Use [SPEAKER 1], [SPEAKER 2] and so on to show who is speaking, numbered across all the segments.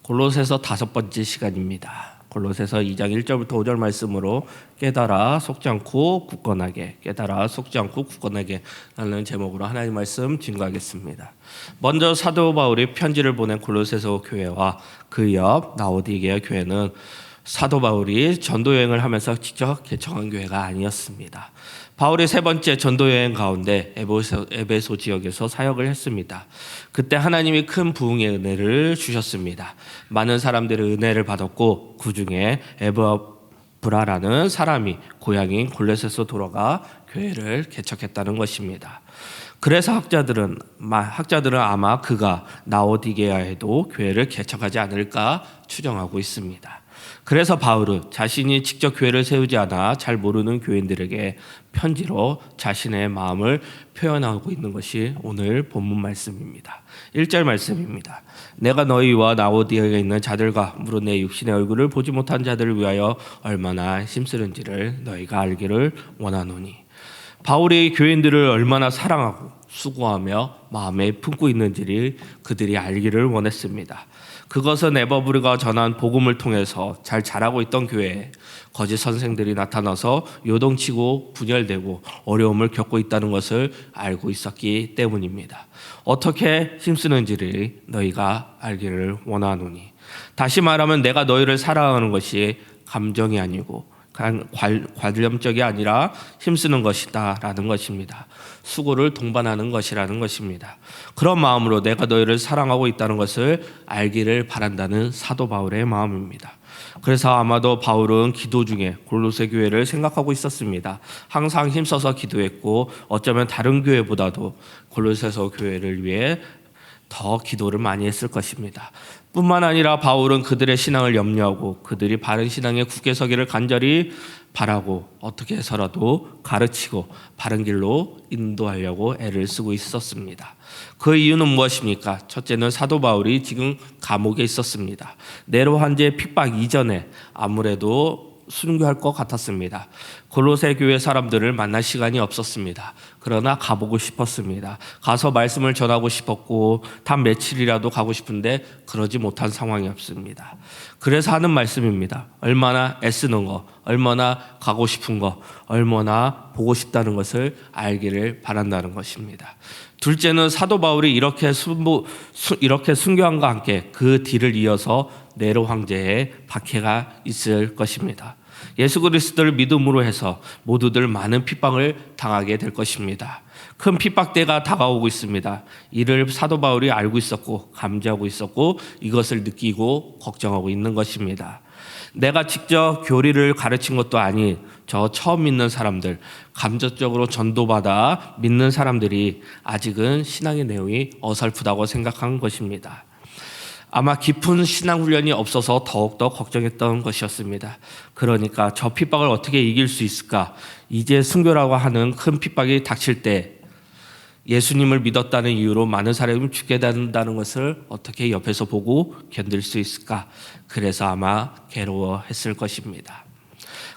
[SPEAKER 1] 골로새서 5번째 시간입니다. 골로새서 2장 1절부터 5절 말씀으로 깨달아 속지 않고 굳건하게 라는 제목으로 하나님 말씀 증거하겠습니다. 먼저 사도 바울이 편지를 보낸 골로새서 교회와 그 옆 라오디게아 교회는 사도 바울이 전도 여행을 하면서 직접 개척한 교회가 아니었습니다. 바울이 세 번째 전도 여행 가운데 에베소 지역에서 사역을 했습니다. 그때 하나님이 큰 부흥의 은혜를 주셨습니다. 많은 사람들이 은혜를 받았고 그 중에 에브라라는 사람이 고향인 골로새서 돌아가 교회를 개척했다는 것입니다. 그래서 학자들은 아마 그가 라오디게아에도 교회를 개척하지 않을까 추정하고 있습니다. 그래서 바울은 자신이 직접 교회를 세우지 않아 잘 모르는 교인들에게 편지로 자신의 마음을 표현하고 있는 것이 오늘 본문 말씀입니다. 1절 말씀입니다. 내가 너희와 라오디게아에 있는 자들과 무릇 내 육신의 얼굴을 보지 못한 자들을 위하여 얼마나 힘쓰는지를 너희가 알기를 원하노니. 바울이 교인들을 얼마나 사랑하고 수고하며 마음에 품고 있는지를 그들이 알기를 원했습니다. 그것은 에버브르가 전한 복음을 통해서 잘 자라고 있던 교회에 거짓 선생들이 나타나서 요동치고 분열되고 어려움을 겪고 있다는 것을 알고 있었기 때문입니다. 어떻게 힘쓰는지를 너희가 알기를 원하노니. 다시 말하면 내가 너희를 사랑하는 것이 감정이 아니고 관념적이 아니라 힘쓰는 것이다 라는 것입니다. 수고를 동반하는 것이라는 것입니다. 그런 마음으로 내가 너희를 사랑하고 있다는 것을 알기를 바란다는 사도 바울의 마음입니다. 그래서 아마도 바울은 기도 중에 골로새 교회를 생각하고 있었습니다. 항상 힘써서 기도했고 어쩌면 다른 교회보다도 골로새서 교회를 위해 더 기도를 많이 했을 것입니다. 뿐만 아니라 바울은 그들의 신앙을 염려하고 그들이 바른 신앙에 굳게 서기를 간절히 바라고 어떻게 해서라도 가르치고 바른 길로 인도하려고 애를 쓰고 있었습니다. 그 이유는 무엇입니까? 첫째는 사도 바울이 지금 감옥에 있었습니다. 네로 황제의 핍박 이전에 아무래도 순교할 것 같았습니다. 골로새 교회 사람들을 만날 시간이 없었습니다. 그러나 가보고 싶었습니다. 가서 말씀을 전하고 싶었고 단 며칠이라도 가고 싶은데 그러지 못한 상황이었습니다. 그래서 하는 말씀입니다. 얼마나 애쓰는 거, 얼마나 가고 싶은 거, 얼마나 보고 싶다는 것을 알기를 바란다는 것입니다. 둘째는 사도 바울이 이렇게 순교함과 함께 그 뒤를 이어서 네로 황제의 박해가 있을 것입니다. 예수 그리스도를 믿음으로 해서 모두들 많은 핍박을 당하게 될 것입니다. 큰 핍박 때가 다가오고 있습니다. 이를 사도 바울이 알고 있었고 감지하고 있었고 이것을 느끼고 걱정하고 있는 것입니다. 내가 직접 교리를 가르친 것도 아닌 저 처음 믿는 사람들, 감정적으로 전도받아 믿는 사람들이 아직은 신앙의 내용이 어설프다고 생각한 것입니다. 아마 깊은 신앙 훈련이 없어서 더욱더 걱정했던 것이었습니다. 그러니까 저 핍박을 어떻게 이길 수 있을까? 이제 순교라고 하는 큰 핍박이 닥칠 때 예수님을 믿었다는 이유로 많은 사람이 죽게 된다는 것을 어떻게 옆에서 보고 견딜 수 있을까? 그래서 아마 괴로워했을 것입니다.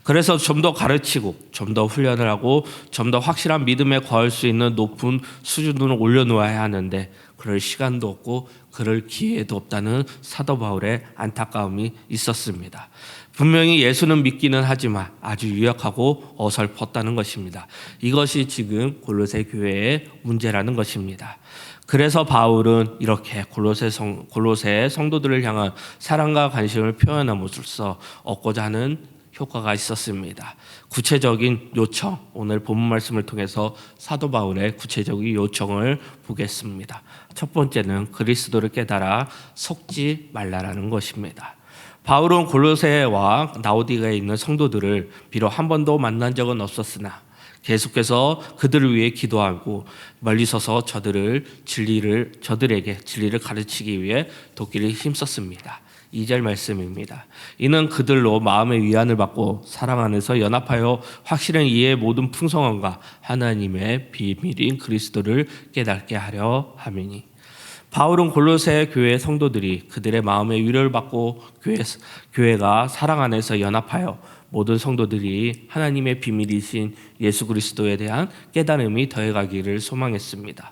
[SPEAKER 1] 그래서 좀 더 가르치고 좀 더 훈련을 하고 좀 더 확실한 믿음에 거할 수 있는 높은 수준으로 올려놓아야 하는데 그럴 시간도 없고 그럴 기회도 없다는 사도 바울의 안타까움이 있었습니다. 분명히 예수는 믿기는 하지만 아주 유약하고 어설펐다는 것입니다. 이것이 지금 골로새 교회의 문제라는 것입니다. 그래서 바울은 이렇게 골로새 성도들을 향한 사랑과 관심을 표현함으로써 얻고자 하는 효과가 있었습니다. 구체적인 요청, 오늘 본문 말씀을 통해서 사도 바울의 구체적인 요청을 보겠습니다. 첫 번째는 그리스도를 깨달아 속지 말라라는 것입니다. 바울은 골로새와 라오디게아에 있는 성도들을 비록 한 번도 만난 적은 없었으나 계속해서 그들을 위해 기도하고 멀리 서서 저들에게 진리를 가르치기 위해 돕기를 힘썼습니다. 2절 말씀입니다. 이는 그들로 마음의 위안을 받고 사랑 안에서 연합하여 확실한 이해의 모든 풍성함과 하나님의 비밀인 그리스도를 깨닫게 하려 함이니. 바울은 골로새 교회 성도들이 그들의 마음의 위로를 받고 교회가 사랑 안에서 연합하여 모든 성도들이 하나님의 비밀이신 예수 그리스도에 대한 깨달음이 더해가기를 소망했습니다.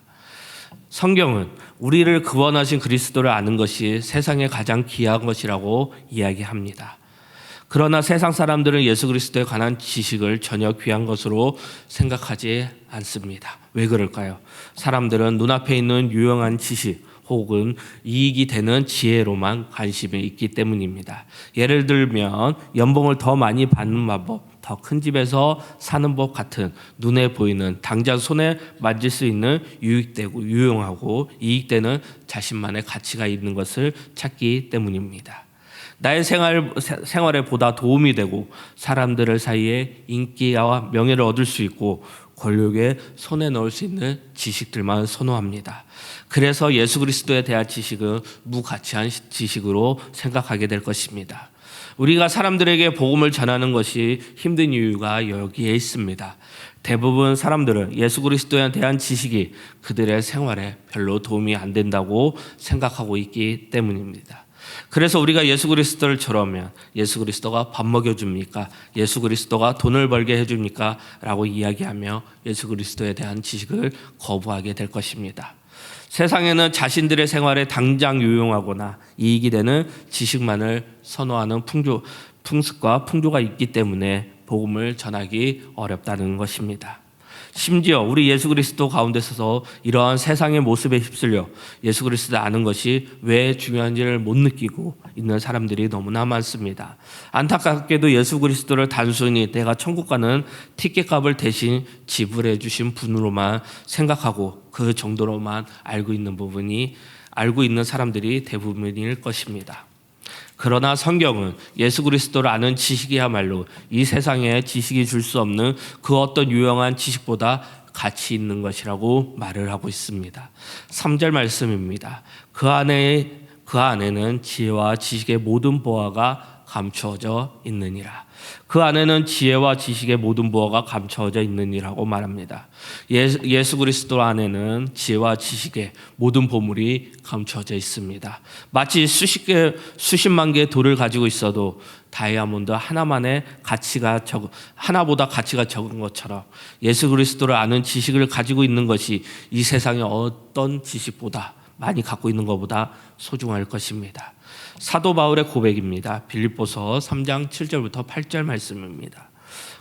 [SPEAKER 1] 성경은 우리를 구원하신 그리스도를 아는 것이 세상에 가장 귀한 것이라고 이야기합니다. 그러나 세상 사람들은 예수 그리스도에 관한 지식을 전혀 귀한 것으로 생각하지 않습니다. 왜 그럴까요? 사람들은 눈앞에 있는 유용한 지식 혹은 이익이 되는 지혜로만 관심이 있기 때문입니다. 예를 들면 연봉을 더 많이 받는 방법, 더 큰 집에서 사는 법 같은 눈에 보이는 당장 손에 만질 수 있는 유익되고 유용하고 이익되는 자신만의 가치가 있는 것을 찾기 때문입니다. 나의 생활에 보다 도움이 되고 사람들 사이에 인기와 명예를 얻을 수 있고 권력에 손에 넣을 수 있는 지식들만 선호합니다. 그래서 예수 그리스도에 대한 지식은 무가치한 지식으로 생각하게 될 것입니다. 우리가 사람들에게 복음을 전하는 것이 힘든 이유가 여기에 있습니다. 대부분 사람들은 예수 그리스도에 대한 지식이 그들의 생활에 별로 도움이 안 된다고 생각하고 있기 때문입니다. 그래서 우리가 예수 그리스도를 처럼하면 예수 그리스도가 밥 먹여줍니까? 예수 그리스도가 돈을 벌게 해줍니까? 라고 이야기하며 예수 그리스도에 대한 지식을 거부하게 될 것입니다. 세상에는 자신들의 생활에 당장 유용하거나 이익이 되는 지식만을 선호하는 풍습과 풍조가 있기 때문에 복음을 전하기 어렵다는 것입니다. 심지어 우리 예수 그리스도 가운데 서서 이러한 세상의 모습에 휩쓸려 예수 그리스도를 아는 것이 왜 중요한지를 못 느끼고 있는 사람들이 너무나 많습니다. 안타깝게도 예수 그리스도를 단순히 내가 천국 가는 티켓값을 대신 지불해 주신 분으로만 생각하고 그 정도로만 알고 있는 사람들이 대부분일 것입니다. 그러나 성경은 예수 그리스도를 아는 지식이야말로 이 세상에 지식이 줄 수 없는 그 어떤 유용한 지식보다 가치 있는 것이라고 말을 하고 있습니다. 3절 말씀입니다. 그 안에는 지혜와 지식의 모든 보화가 감추어져 있느니라. 그 안에는 지혜와 지식의 모든 보화가 감추어져 있느니라고 말합니다. 예수 그리스도 안에는 지혜와 지식의 모든 보물이 감추어져 있습니다. 마치 수십만 개의 돌을 가지고 있어도 다이아몬드 하나보다 가치가 적은 것처럼 예수 그리스도를 아는 지식을 가지고 있는 것이 이 세상의 어떤 지식보다 많이 갖고 있는 것보다 소중할 것입니다. 사도 바울의 고백입니다. 빌립보서 3장 7절부터 8절 말씀입니다.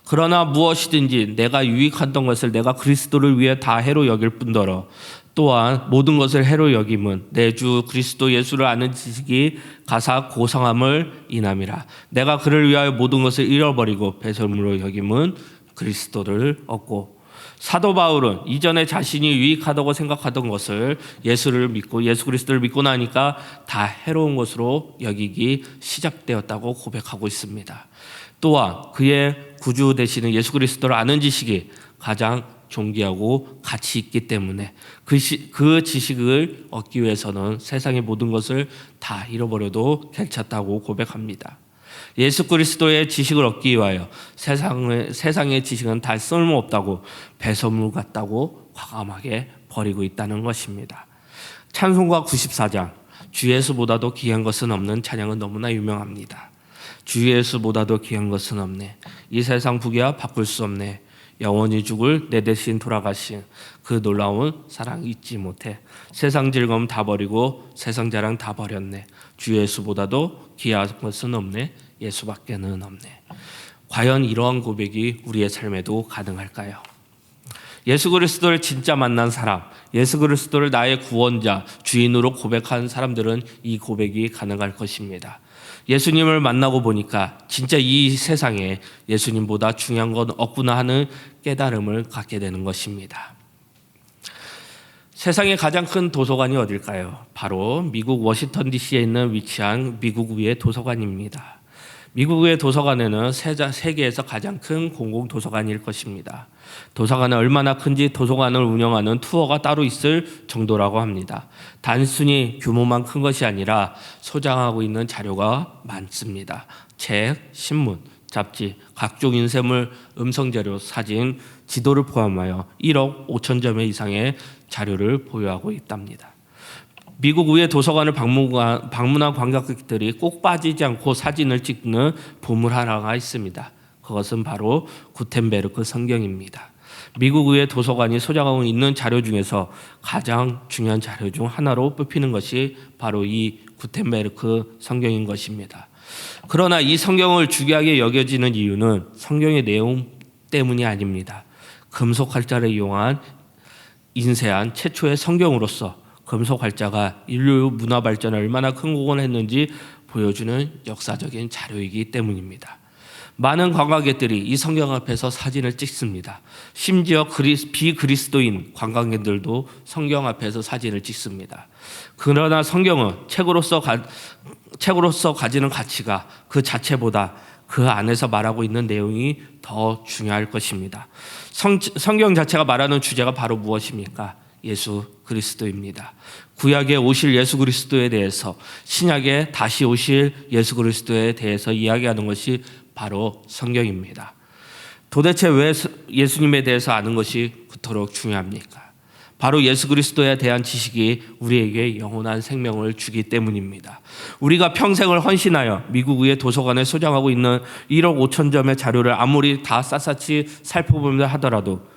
[SPEAKER 1] 그러나 무엇이든지 내가 유익하던 것을 내가 그리스도를 위해 다 해로 여길 뿐더러 또한 모든 것을 해로 여김은 내 주 그리스도 예수를 아는 지식이 가사 고상함을 인함이라. 내가 그를 위하여 모든 것을 잃어버리고 배설물로 여김은 그리스도를 얻고. 사도 바울은 이전에 자신이 유익하다고 생각하던 것을 예수 그리스도를 믿고 나니까 다 해로운 것으로 여기기 시작되었다고 고백하고 있습니다. 또한 그의 구주 되시는 예수 그리스도를 아는 지식이 가장 존귀하고 가치 있기 때문에 그 지식을 얻기 위해서는 세상의 모든 것을 다 잃어버려도 괜찮다고 고백합니다. 예수 그리스도의 지식을 얻기 위하여 세상의 지식은 다 쓸모없다고 배설물 같다고 과감하게 버리고 있다는 것입니다. 찬송가 94장 주 예수보다도 귀한 것은 없는 찬양은 너무나 유명합니다. 주 예수보다도 귀한 것은 없네. 이 세상 부귀와 바꿀 수 없네. 영원히 죽을 내 대신 돌아가신 그 놀라운 사랑 잊지 못해. 세상 즐거움 다 버리고 세상 자랑 다 버렸네. 주 예수보다도 귀한 것은 없네. 예수밖에는 없네. 과연 이러한 고백이 우리의 삶에도 가능할까요? 예수 그리스도를 진짜 만난 사람, 예수 그리스도를 나의 구원자, 주인으로 고백한 사람들은 이 고백이 가능할 것입니다. 예수님을 만나고 보니까 진짜 이 세상에 예수님보다 중요한 건 없구나 하는 깨달음을 갖게 되는 것입니다. 세상의 가장 큰 도서관이 어딜까요? 바로 미국 워싱턴 DC에 위치한 미국의회 도서관입니다. 미국의 도서관에는 세계에서 가장 큰 공공도서관일 것입니다. 도서관은 얼마나 큰지 도서관을 운영하는 투어가 따로 있을 정도라고 합니다. 단순히 규모만 큰 것이 아니라 소장하고 있는 자료가 많습니다. 책, 신문, 잡지, 각종 인쇄물, 음성자료, 사진, 지도를 포함하여 1억 5천 점 이상의 자료를 보유하고 있답니다. 미국 의회 도서관을 방문한 관광객들이 꼭 빠지지 않고 사진을 찍는 보물 하나가 있습니다. 그것은 바로 구텐베르크 성경입니다. 미국의 도서관이 소장하고 있는 자료 중에서 가장 중요한 자료 중 하나로 뽑히는 것이 바로 이 구텐베르크 성경인 것입니다. 그러나 이 성경을 중요하게 여겨지는 이유는 성경의 내용 때문이 아닙니다. 금속 활자를 이용한 인쇄한 최초의 성경으로서 금속 활자가 인류 문화 발전에 얼마나 큰 공헌을 했는지 보여주는 역사적인 자료이기 때문입니다. 많은 관광객들이 이 성경 앞에서 사진을 찍습니다. 심지어 비그리스도인 관광객들도 성경 앞에서 사진을 찍습니다. 그러나 성경은 책으로서 가지는 가치가 그 자체보다 그 안에서 말하고 있는 내용이 더 중요할 것입니다. 성경 자체가 말하는 주제가 바로 무엇입니까? 예수 그리스도입니다. 구약에 오실 예수 그리스도에 대해서, 신약에 다시 오실 예수 그리스도에 대해서 이야기하는 것이 바로 성경입니다. 도대체 왜 예수님에 대해서 아는 것이 그토록 중요합니까? 바로 예수 그리스도에 대한 지식이 우리에게 영원한 생명을 주기 때문입니다. 우리가 평생을 헌신하여 미국의 도서관에 소장하고 있는 1억 5천 점의 자료를 아무리 다 샅샅이 살펴보면 하더라도,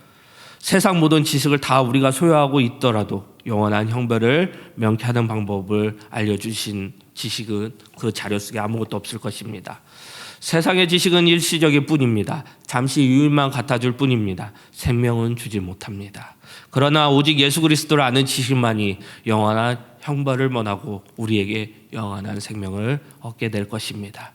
[SPEAKER 1] 세상 모든 지식을 다 우리가 소유하고 있더라도 영원한 형벌을 명쾌하는 방법을 알려주신 지식은 그 자료 속에 아무것도 없을 것입니다. 세상의 지식은 일시적일 뿐입니다. 잠시 유익만 갖다줄 뿐입니다. 생명은 주지 못합니다. 그러나 오직 예수 그리스도를 아는 지식만이 영원한 형벌을 면하고 우리에게 영원한 생명을 얻게 될 것입니다.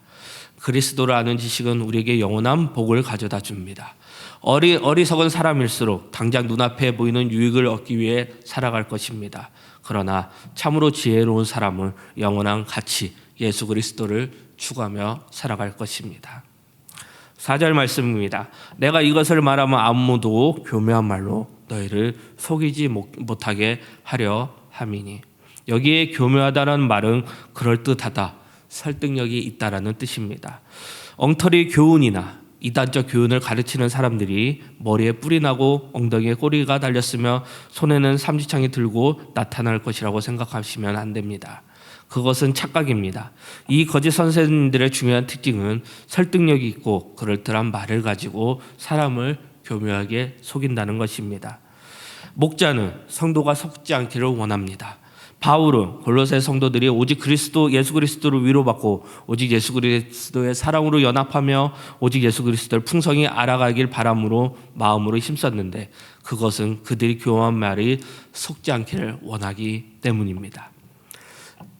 [SPEAKER 1] 그리스도를 아는 지식은 우리에게 영원한 복을 가져다 줍니다. 어리석은 사람일수록 당장 눈앞에 보이는 유익을 얻기 위해 살아갈 것입니다. 그러나 참으로 지혜로운 사람은 영원한 가치, 예수 그리스도를 추구하며 살아갈 것입니다. 4절 말씀입니다. 내가 이것을 말하면 아무도 교묘한 말로 너희를 속이지 못하게 하려 함이니. 여기에 교묘하다는 말은 그럴듯하다, 설득력이 있다라는 뜻입니다. 엉터리 교훈이나 이단적 교훈을 가르치는 사람들이 머리에 뿔이 나고 엉덩이에 꼬리가 달렸으며 손에는 삼지창이 들고 나타날 것이라고 생각하시면 안 됩니다. 그것은 착각입니다. 이 거짓 선생님들의 중요한 특징은 설득력이 있고 그럴듯한 말을 가지고 사람을 교묘하게 속인다는 것입니다. 목자는 성도가 속지 않기를 원합니다. 바울은 골로새 성도들이 오직 예수 그리스도를 위로받고 오직 예수 그리스도의 사랑으로 연합하며 오직 예수 그리스도를 풍성히 알아가길 바람으로 마음으로 힘썼는데, 그것은 그들이 교묘한 말이 속지 않기를 원하기 때문입니다.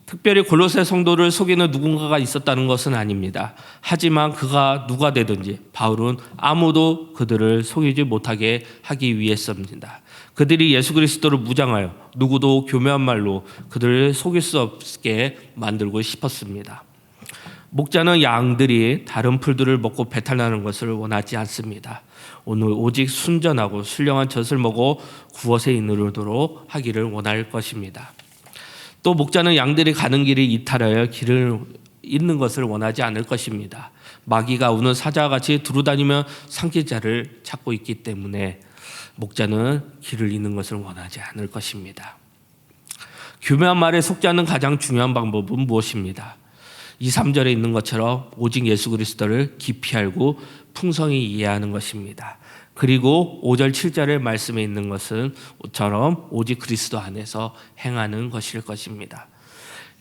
[SPEAKER 1] 특별히 골로새 성도를 속이는 누군가가 있었다는 것은 아닙니다. 하지만 그가 누가 되든지 바울은 아무도 그들을 속이지 못하게 하기 위해서입니다. 그들이 예수 그리스도를 무장하여 누구도 교묘한 말로 그들을 속일 수 없게 만들고 싶었습니다. 목자는 양들이 다른 풀들을 먹고 배탈나는 것을 원하지 않습니다. 오늘 오직 순전하고 순령한 젖을 먹어 구원에 이르도록 하기를 원할 것입니다. 또 목자는 양들이 가는 길이 이탈하여 길을 잃는 것을 원하지 않을 것입니다. 마귀가 우는 사자와 같이 두루다니며 삼킬 자를 찾고 있기 때문에 목자는 길을 잃는 것을 원하지 않을 것입니다. 교묘한 말에 속지 않는 가장 중요한 방법은 무엇입니다? 2, 3절에 있는 것처럼 오직 예수 그리스도를 깊이 알고 풍성히 이해하는 것입니다. 그리고 5절 7절의 말씀에 있는 것은처럼 오직 그리스도 안에서 행하는 것일 것입니다.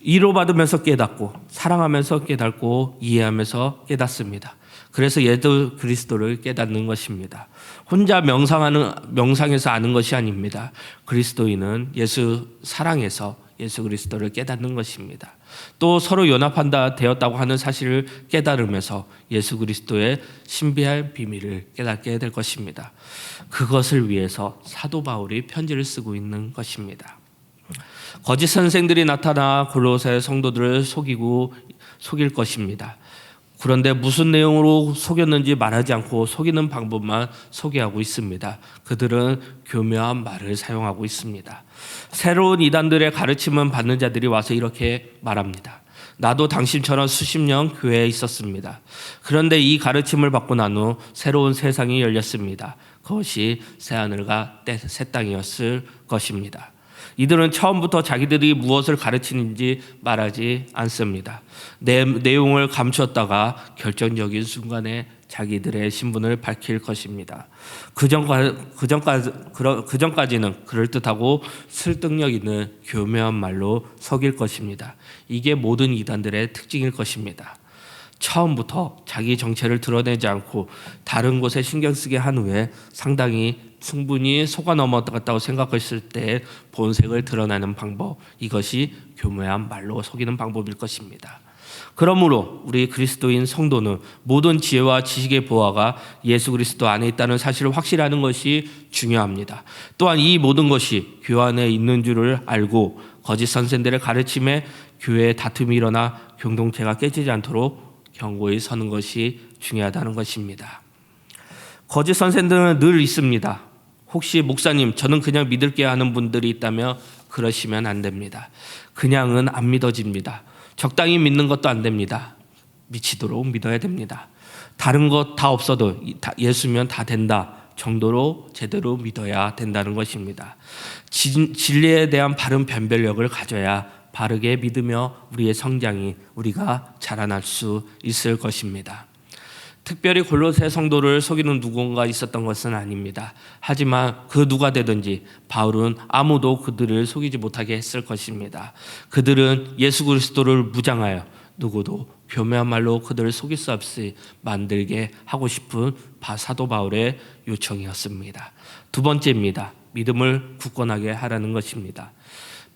[SPEAKER 1] 위로받으면서 깨닫고 사랑하면서 깨닫고 이해하면서 깨닫습니다. 그래서 예수 그리스도를 깨닫는 것입니다. 혼자 명상해서 아는 것이 아닙니다. 그리스도인은 예수 사랑해서 예수 그리스도를 깨닫는 것입니다. 또 서로 연합한다 되었다고 하는 사실을 깨달으면서 예수 그리스도의 신비한 비밀을 깨닫게 될 것입니다. 그것을 위해서 사도 바울이 편지를 쓰고 있는 것입니다. 거짓 선생들이 나타나 골로새 성도들을 속일 것입니다. 그런데 무슨 내용으로 속였는지 말하지 않고 속이는 방법만 소개하고 있습니다. 그들은 교묘한 말을 사용하고 있습니다. 새로운 이단들의 가르침을 받는 자들이 와서 이렇게 말합니다. 나도 당신처럼 수십 년 교회에 있었습니다. 그런데 이 가르침을 받고 난 후 새로운 세상이 열렸습니다. 그것이 새하늘과 새 땅이었을 것입니다. 이들은 처음부터 자기들이 무엇을 가르치는지 말하지 않습니다. 내용을 감추었다가 결정적인 순간에 자기들의 신분을 밝힐 것입니다. 그전까지는 그럴듯하고 설득력 있는 교묘한 말로 속일 것입니다. 이게 모든 이단들의 특징일 것입니다. 처음부터 자기 정체를 드러내지 않고 다른 곳에 신경 쓰게 한 후에 상당히 충분히 속아 넘어갔다고 생각했을 때 본색을 드러내는 방법, 이것이 교묘한 말로 속이는 방법일 것입니다. 그러므로 우리 그리스도인 성도는 모든 지혜와 지식의 보화가 예수 그리스도 안에 있다는 사실을 확실히 하는 것이 중요합니다. 또한 이 모든 것이 교회 안에 있는 줄을 알고 거짓 선생들의 가르침에 교회에 다툼이 일어나 공동체가 깨지지 않도록 경고히 서는 것이 중요하다는 것입니다. 거짓 선생들은 늘 있습니다. 혹시 목사님, 저는 그냥 믿을게요 하는 분들이 있다면 그러시면 안 됩니다. 그냥은 안 믿어집니다. 적당히 믿는 것도 안 됩니다. 미치도록 믿어야 됩니다. 다른 것 다 없어도 예수면 다 된다 정도로 제대로 믿어야 된다는 것입니다. 진리에 대한 바른 변별력을 가져야 바르게 믿으며 우리의 성장이 우리가 자라날 수 있을 것입니다. 특별히 골로새 성도를 속이는 누군가 있었던 것은 아닙니다. 하지만 그 누가 되든지 바울은 아무도 그들을 속이지 못하게 했을 것입니다. 그들은 예수 그리스도를 무장하여 누구도 교묘한 말로 그들을 속일 수 없이 만들게 하고 싶은 사도 바울의 요청이었습니다. 두 번째입니다. 믿음을 굳건하게 하라는 것입니다.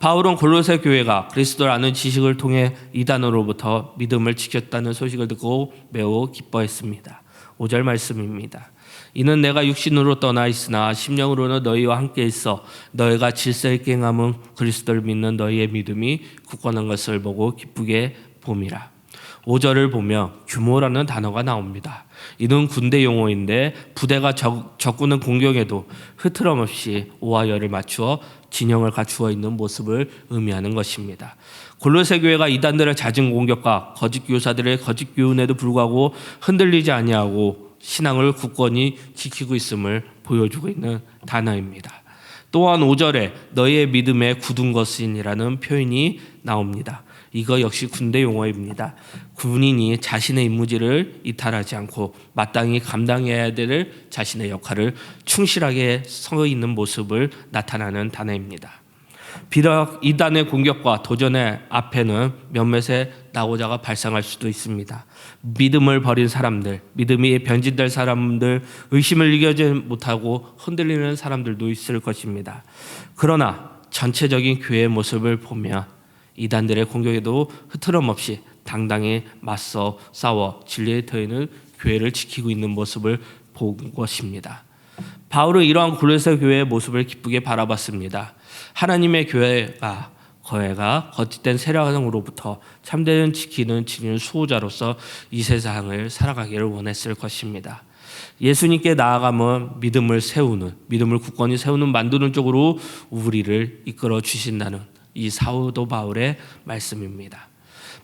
[SPEAKER 1] 바울은 골로새 교회가 그리스도를 아는 지식을 통해 이단으로부터 믿음을 지켰다는 소식을 듣고 매우 기뻐했습니다. 5절 말씀입니다. 이는 내가 육신으로 떠나 있으나 심령으로는 너희와 함께 있어 너희가 질서 있게 행함은 그리스도를 믿는 너희의 믿음이 굳건한 것을 보고 기쁘게 봄이라. 5절을 보면 규모라는 단어가 나옵니다. 이는 군대 용어인데 부대가 적군을 공격해도 흐트럼 없이 오와 열을 맞추어 진영을 갖추어 있는 모습을 의미하는 것입니다. 골로새 교회가 이단들의 잦은 공격과 거짓 교사들의 거짓 교훈에도 불구하고 흔들리지 아니하고 신앙을 굳건히 지키고 있음을 보여주고 있는 단어입니다. 또한 5절에 너희의 믿음에 굳은 것이라는 표현이 나옵니다. 이거 역시 군대 용어입니다. 군인이 자신의 임무지를 이탈하지 않고 마땅히 감당해야 될 자신의 역할을 충실하게 서 있는 모습을 나타나는 단어입니다. 비록 이단의 공격과 도전의 앞에는 몇몇의 낙오자가 발생할 수도 있습니다. 믿음을 버린 사람들, 믿음이 변질될 사람들, 의심을 이겨지 못하고 흔들리는 사람들도 있을 것입니다. 그러나 전체적인 교회의 모습을 보면 이단들의 공격에도 흐트럼 없이 당당히 맞서 싸워 진리의 터에는 교회를 지키고 있는 모습을 본 것입니다. 바울은 이러한 골로새 교회의 모습을 기쁘게 바라봤습니다. 하나님의 교회가 거짓된 세력으로부터 참된 지키는 수호자로서 이 세상을 살아가기를 원했을 것입니다. 예수님께 나아가면 믿음을 굳건히 세우는 만드는 쪽으로 우리를 이끌어 주신다는 이 사도 바울의 말씀입니다.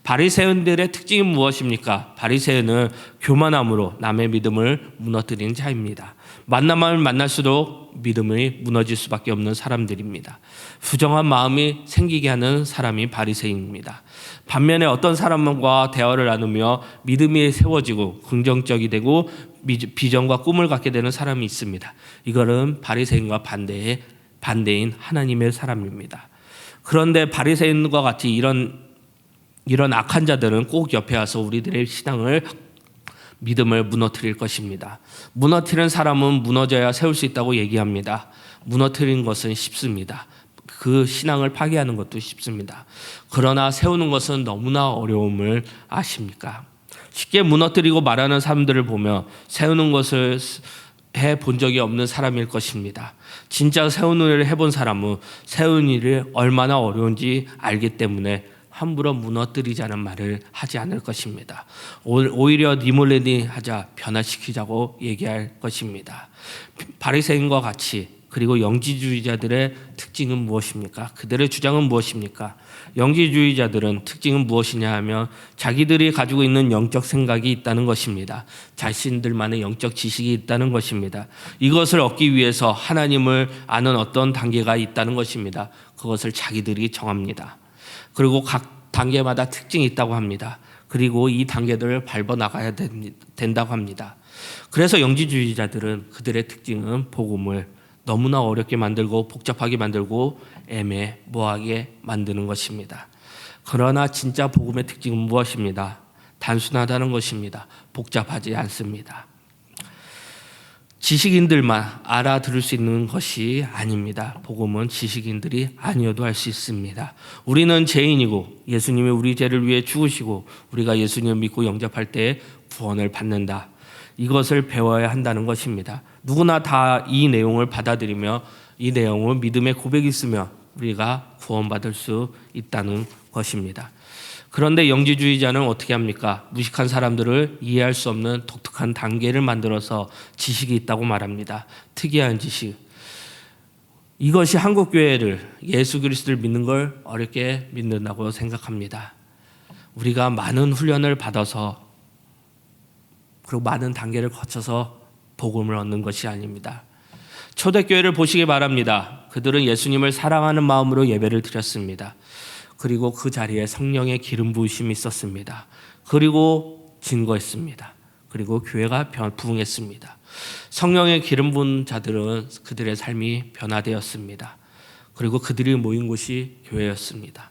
[SPEAKER 1] 바리새인들의 특징이 무엇입니까? 바리새인은 교만함으로 남의 믿음을 무너뜨리는 자입니다. 만나면 만날수록 믿음이 무너질 수밖에 없는 사람들입니다. 부정한 마음이 생기게 하는 사람이 바리새인입니다. 반면에 어떤 사람과 대화를 나누며 믿음이 세워지고 긍정적이 되고 비전과 꿈을 갖게 되는 사람이 있습니다. 이거는 바리새인과 반대인 하나님의 사람입니다. 그런데 바리새인과 같이 이런 악한 자들은 꼭 옆에 와서 우리들의 신앙을 믿음을 무너뜨릴 것입니다. 무너뜨리는 사람은 무너져야 세울 수 있다고 얘기합니다. 무너뜨리는 것은 쉽습니다. 그 신앙을 파괴하는 것도 쉽습니다. 그러나 세우는 것은 너무나 어려움을 아십니까? 쉽게 무너뜨리고 말하는 사람들을 보면 세우는 것을 해본 적이 없는 사람일 것입니다. 진짜 세우는 일을 해본 사람은 세우는 일이 얼마나 어려운지 알기 때문에 함부로 무너뜨리자는 말을 하지 않을 것입니다. 오히려 니몰레니 하자, 변화시키자고 얘기할 것입니다. 바리새인과 같이 그리고 영지주의자들의 특징은 무엇입니까? 그들의 주장은 무엇입니까? 영지주의자들은 특징은 무엇이냐 하면 자기들이 가지고 있는 영적 생각이 있다는 것입니다. 자신들만의 영적 지식이 있다는 것입니다. 이것을 얻기 위해서 하나님을 아는 어떤 단계가 있다는 것입니다. 그것을 자기들이 정합니다. 그리고 각 단계마다 특징이 있다고 합니다. 그리고 이 단계들을 밟아 나가야 된다고 합니다. 그래서 영지주의자들은 그들의 특징은 복음을 너무나 어렵게 만들고 복잡하게 만들고 애매모호하게 만드는 것입니다. 그러나 진짜 복음의 특징은 무엇입니다? 단순하다는 것입니다. 복잡하지 않습니다. 지식인들만 알아들을 수 있는 것이 아닙니다. 복음은 지식인들이 아니어도 할 수 있습니다. 우리는 죄인이고 예수님이 우리 죄를 위해 죽으시고 우리가 예수님을 믿고 영접할 때 구원을 받는다. 이것을 배워야 한다는 것입니다. 누구나 다 이 내용을 받아들이며 이 내용을 믿음의 고백이 있으며 우리가 구원받을 수 있다는 것입니다. 그런데 영지주의자는 어떻게 합니까? 무식한 사람들을 이해할 수 없는 독특한 단계를 만들어서 지식이 있다고 말합니다. 특이한 지식. 이것이 한국교회를 예수 그리스도를 믿는 걸 어렵게 믿는다고 생각합니다. 우리가 많은 훈련을 받아서 그리고 많은 단계를 거쳐서 복음을 얻는 것이 아닙니다. 초대교회를 보시기 바랍니다. 그들은 예수님을 사랑하는 마음으로 예배를 드렸습니다. 그리고 그 자리에 성령의 기름 부으심이 있었습니다. 그리고 증거했습니다. 그리고 교회가 부흥했습니다. 성령의 기름 부은 자들은 그들의 삶이 변화되었습니다. 그리고 그들이 모인 곳이 교회였습니다.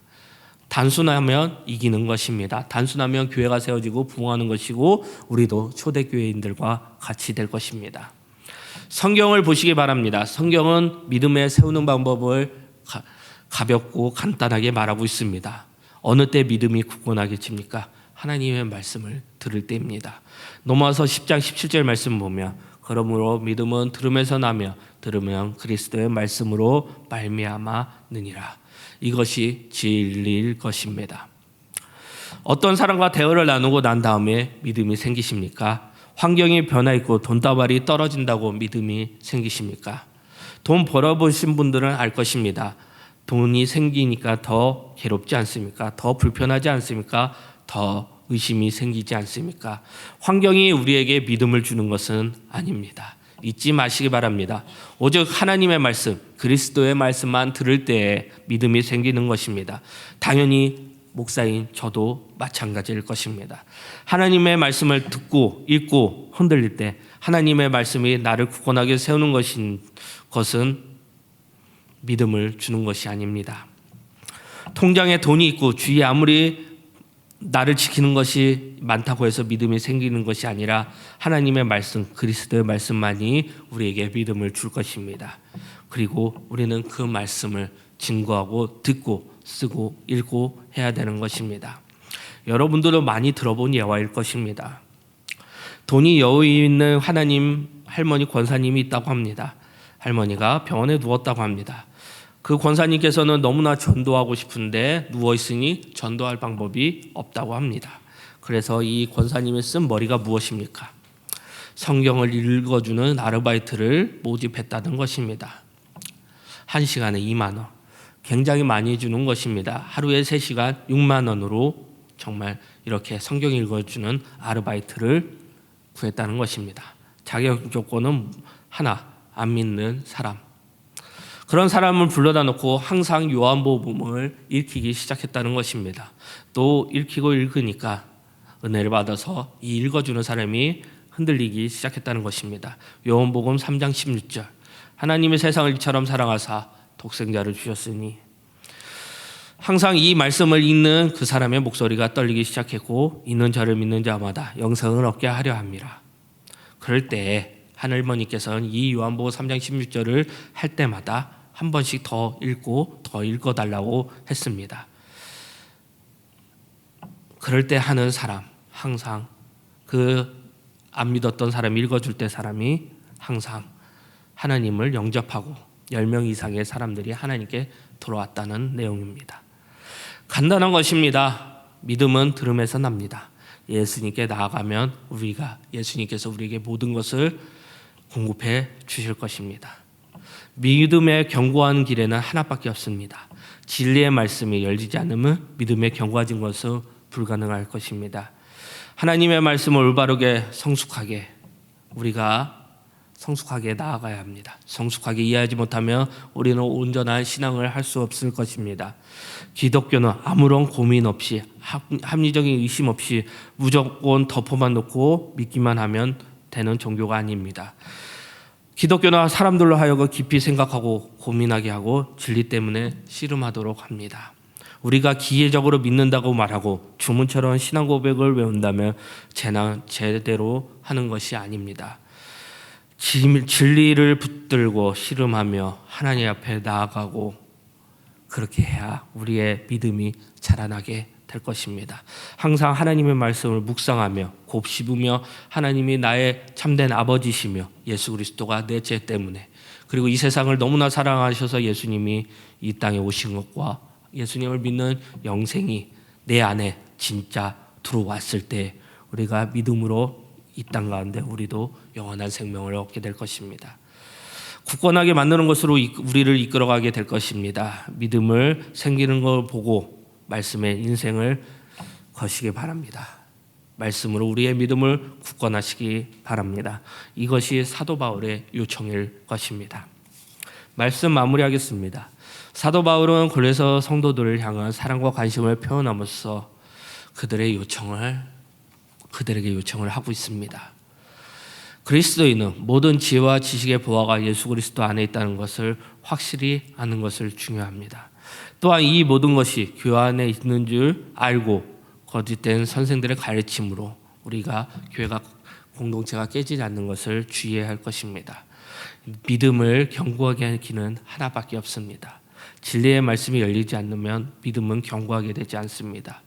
[SPEAKER 1] 단순하면 이기는 것입니다. 단순하면 교회가 세워지고 부흥하는 것이고 우리도 초대교회인들과 같이 될 것입니다. 성경을 보시기 바랍니다. 성경은 믿음에 세우는 방법을 가볍고 간단하게 말하고 있습니다. 어느 때 믿음이 굳건하겠습니까? 하나님의 말씀을 들을 때입니다. 로마서 10장 17절 말씀 보면 그러므로 믿음은 들음에서 나며 들으면 그리스도의 말씀으로 말미암아느니라. 이것이 진리일 것입니다. 어떤 사람과 대화를 나누고 난 다음에 믿음이 생기십니까? 환경이 변화있고 돈다발이 떨어진다고 믿음이 생기십니까? 돈 벌어보신 분들은 알 것입니다. 돈이 생기니까 더 괴롭지 않습니까? 더 불편하지 않습니까? 더 의심이 생기지 않습니까? 환경이 우리에게 믿음을 주는 것은 아닙니다. 잊지 마시기 바랍니다. 오직 하나님의 말씀, 그리스도의 말씀만 들을 때에 믿음이 생기는 것입니다. 당연히 목사인 저도 마찬가지일 것입니다. 하나님의 말씀을 듣고 읽고 흔들릴 때 하나님의 말씀이 나를 굳건하게 세우는 것은 믿음을 주는 것이 아닙니다. 통장에 돈이 있고 주위에 아무리 나를 지키는 것이 많다고 해서 믿음이 생기는 것이 아니라 하나님의 말씀, 그리스도의 말씀만이 우리에게 믿음을 줄 것입니다. 그리고 우리는 그 말씀을 증거하고 듣고 쓰고 읽고 해야 되는 것입니다. 여러분들도 많이 들어본 예화일 것입니다. 돈이 여유 있는 하나님 할머니 권사님이 있다고 합니다. 할머니가 병원에 누웠다고 합니다. 그 권사님께서는 너무나 전도하고 싶은데 누워있으니 전도할 방법이 없다고 합니다. 그래서 이 권사님이 쓴 머리가 무엇입니까? 성경을 읽어주는 아르바이트를 모집했다는 것입니다. 1시간에 2만 원. 굉장히 많이 주는 것입니다. 하루에 3시간 6만 원으로 정말 이렇게 성경 읽어주는 아르바이트를 구했다는 것입니다. 자격 조건은 하나, 안 믿는 사람. 그런 사람을 불러다 놓고 항상 요한복음을 읽히기 시작했다는 것입니다. 또 읽히고 읽으니까 은혜를 받아서 이 읽어주는 사람이 흔들리기 시작했다는 것입니다. 요한복음 3장 16절 하나님이 세상을 이처럼 사랑하사 독생자를 주셨으니 항상 이 말씀을 읽는 그 사람의 목소리가 떨리기 시작했고 있는 저를 믿는 자마다 영생을 얻게 하려 함이라. 그럴 때 하늘머니께서는 이 요한복음 3장 16절을 할 때마다 한 번씩 더 읽고 더 읽어달라고 했습니다. 그럴 때 하는 사람, 항상 그 안 믿었던 사람이 읽어줄 때 사람이 항상 하나님을 영접하고 10명 이상의 사람들이 하나님께 돌아왔다는 내용입니다. 간단한 것입니다. 믿음은 들음에서 납니다. 예수님께 나아가면 예수님께서 우리에게 모든 것을 공급해 주실 것입니다. 믿음의 견고한 길에는 하나밖에 없습니다. 진리의 말씀이 열리지 않으면 믿음의 견고해진 것은 불가능할 것입니다. 하나님의 말씀을 올바르게 성숙하게 우리가 성숙하게 나아가야 합니다. 성숙하게 이해하지 못하면 우리는 온전한 신앙을 할 수 없을 것입니다. 기독교는 아무런 고민 없이 합리적인 의심 없이 무조건 덮어만 놓고 믿기만 하면 되는 종교가 아닙니다. 기독교는 사람들로 하여금 깊이 생각하고 고민하게 하고 진리 때문에 씨름하도록 합니다. 우리가 기계적으로 믿는다고 말하고 주문처럼 신앙 고백을 외운다면 제대로 하는 것이 아닙니다. 진리를 붙들고 씨름하며 하나님 앞에 나아가고 그렇게 해야 우리의 믿음이 자라나게 될 것입니다. 항상 하나님의 말씀을 묵상하며 곱씹으며 하나님이 나의 참된 아버지시며 예수 그리스도가 내 죄 때문에 그리고 이 세상을 너무나 사랑하셔서 예수님이 이 땅에 오신 것과 예수님을 믿는 영생이 내 안에 진짜 들어왔을 때 우리가 믿음으로 이 땅 가운데 우리도 영원한 생명을 얻게 될 것입니다. 굳건하게 만드는 것으로 우리를 이끌어가게 될 것입니다. 믿음을 생기는 걸 보고 말씀의 인생을 거시기 바랍니다. 말씀으로 우리의 믿음을 굳건하시기 바랍니다. 이것이 사도 바울의 요청일 것입니다. 말씀 마무리하겠습니다. 사도 바울은 골로새 성도들을 향한 사랑과 관심을 표현함으로써 그들에게 요청을 하고 있습니다. 그리스도인은 모든 지혜와 지식의 보화가 예수 그리스도 안에 있다는 것을 확실히 아는 것을 중요합니다. 또한 이 모든 것이 교회 안에 있는 줄 알고 거짓된 선생들의 가르침으로 우리가 교회가 공동체가 깨지지 않는 것을 주의해야 할 것입니다. 믿음을 견고하게 하는 길은 하나밖에 없습니다. 진리의 말씀이 열리지 않으면 믿음은 견고하게 되지 않습니다.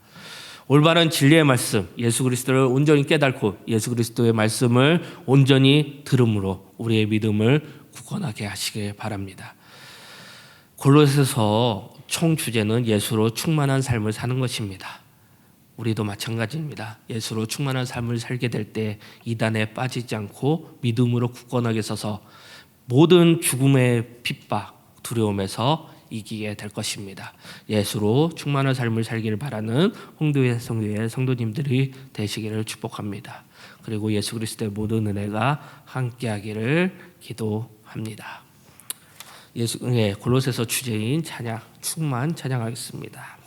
[SPEAKER 1] 올바른 진리의 말씀, 예수 그리스도를 온전히 깨닫고 예수 그리스도의 말씀을 온전히 들음으로 우리의 믿음을 굳건하게 하시길 바랍니다. 골로새서 총 주제는 예수로 충만한 삶을 사는 것입니다. 우리도 마찬가지입니다. 예수로 충만한 삶을 살게 될 때 이단에 빠지지 않고 믿음으로 굳건하게 서서 모든 죽음의 핍박, 두려움에서 이기게 될 것입니다. 예수로 충만한 삶을 살기를 바라는 홍도의 성도님들이 되시기를 축복합니다. 그리고 예수 그리스도의 모든 은혜가 함께하기를 기도합니다. 골로새서 주제인 찬양, 충만 찬양하겠습니다.